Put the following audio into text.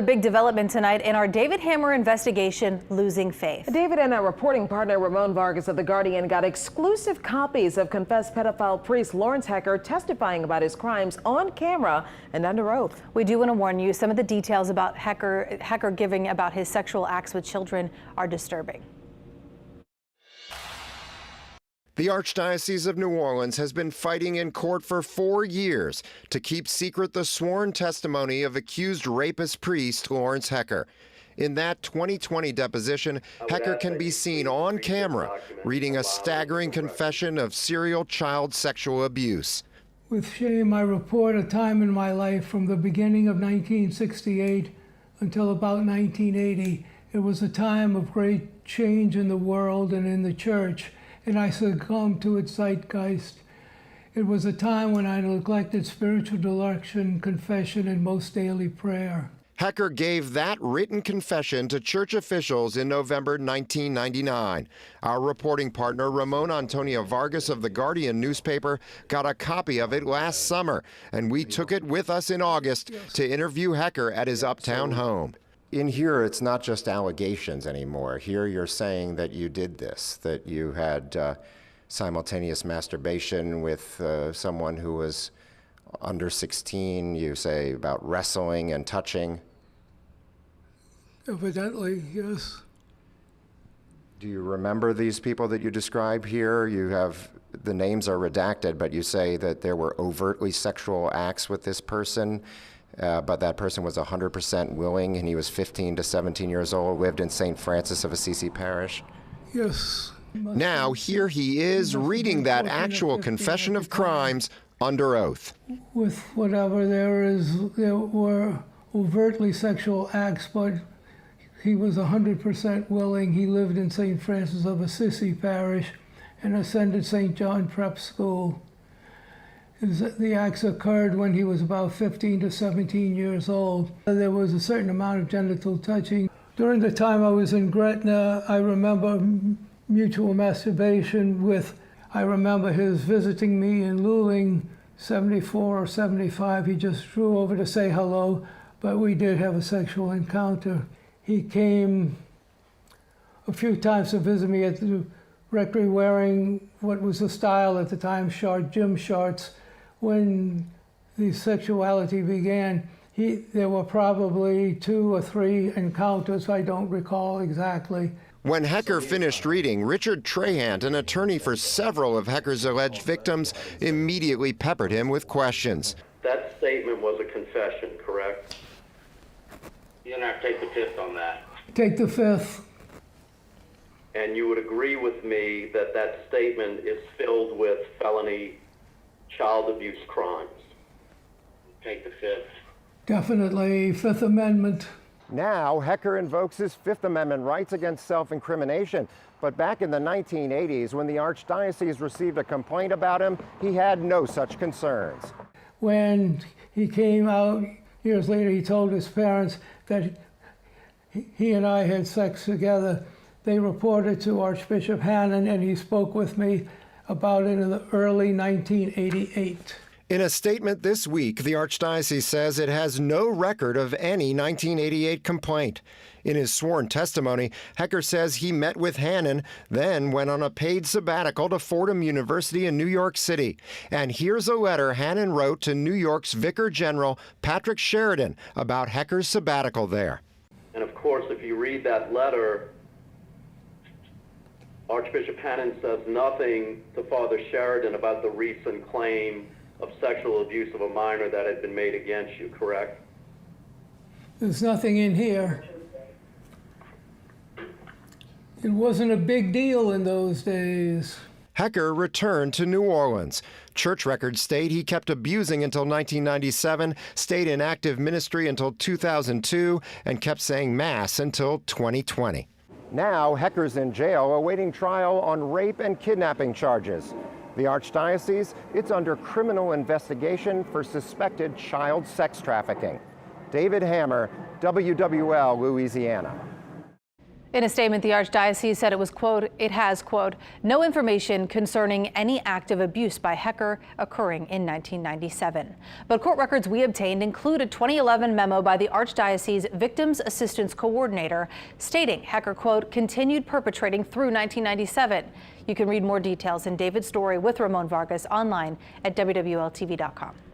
A big development tonight in our David Hammer investigation, Losing Faith. David and our reporting partner Ramon Vargas of The Guardian got exclusive copies of confessed pedophile priest Lawrence Hecker testifying about his crimes on camera and under oath. We do want to warn you, some of the details about Hecker giving about his sexual acts with children are disturbing. The Archdiocese of New Orleans has been fighting in court for 4 years to keep secret the sworn testimony of accused rapist priest Lawrence Hecker. In that 2020 deposition, Hecker can be seen on camera reading a staggering confession of serial child sexual abuse. With shame, I report a time in my life from the beginning of 1968 until about 1980. It was a time of great change in the world and in the church, and I succumbed to its zeitgeist. It was a time when I neglected spiritual direction, confession, and most daily prayer. Hecker gave that written confession to church officials in November 1999. Our reporting partner, Ramon Antonio Vargas of The Guardian newspaper, got a copy of it last summer, and we took it with us in August to interview Hecker at his uptown home. In here, it's not just allegations anymore. Here you're saying that you did this, that you had simultaneous masturbation with someone who was under 16. You say about wrestling and touching. Evidently, yes. Do you remember these people that you describe here? You have, the names are redacted, but you say that there were overtly sexual acts with this person. But that person was 100% willing, and he was 15 to 17 years old, lived in St. Francis of Assisi Parish. Yes. Now, here he is reading that actual confession of crimes under oath. With whatever there were overtly sexual acts, but he was 100% willing. He lived in St. Francis of Assisi Parish and attended St. John Prep School. The acts occurred when he was about 15 to 17 years old. There was a certain amount of genital touching. During the time I was in Gretna, I remember mutual masturbation I remember his visiting me in Luling, 74 or 75. He just drew over to say hello, but we did have a sexual encounter. He came a few times to visit me at the rectory wearing what was the style at the time, short gym shorts. When the sexuality began, there were probably 2 or 3 encounters, I don't recall exactly. When Hecker finished reading, Richard Trahant, an attorney for several of Hecker's alleged victims, immediately peppered him with questions. That statement was a confession, correct? You're going to have to take the fifth on that. Take the fifth. And you would agree with me that that statement is filled with felony child abuse crimes? Take the fifth. Definitely, Fifth Amendment. Now, Hecker invokes his Fifth Amendment rights against self-incrimination. But back in the 1980s, when the Archdiocese received a complaint about him, he had no such concerns. When he came out years later, he told his parents that he and I had sex together. They reported to Archbishop Hannon, and he spoke with me about it in the early 1988. In a statement this week, the Archdiocese says it has no record of any 1988 complaint. In his sworn testimony, Hecker says he met with Hannon, then went on a paid sabbatical to Fordham University in New York City. And here's a letter Hannon wrote to New York's Vicar General Patrick Sheridan about Hecker's sabbatical there. And of course, if you read that letter, Archbishop Hannon says nothing to Father Sheridan about the recent claim of sexual abuse of a minor that had been made against you, correct? There's nothing in here. It wasn't a big deal in those days. Hecker returned to New Orleans. Church records state he kept abusing until 1997, stayed in active ministry until 2002, and kept saying Mass until 2020. Now, Hecker's in jail awaiting trial on rape and kidnapping charges. The Archdiocese, it's under criminal investigation for suspected child sex trafficking. David Hammer, WWL, Louisiana. In a statement, the archdiocese said it was, quote, it has, quote, no information concerning any act of abuse by Hecker occurring in 1997. But court records we obtained include a 2011 memo by the archdiocese Victims Assistance Coordinator stating Hecker, quote, continued perpetrating through 1997. You can read more details in David's story with Ramon Vargas online at WWLTV.com.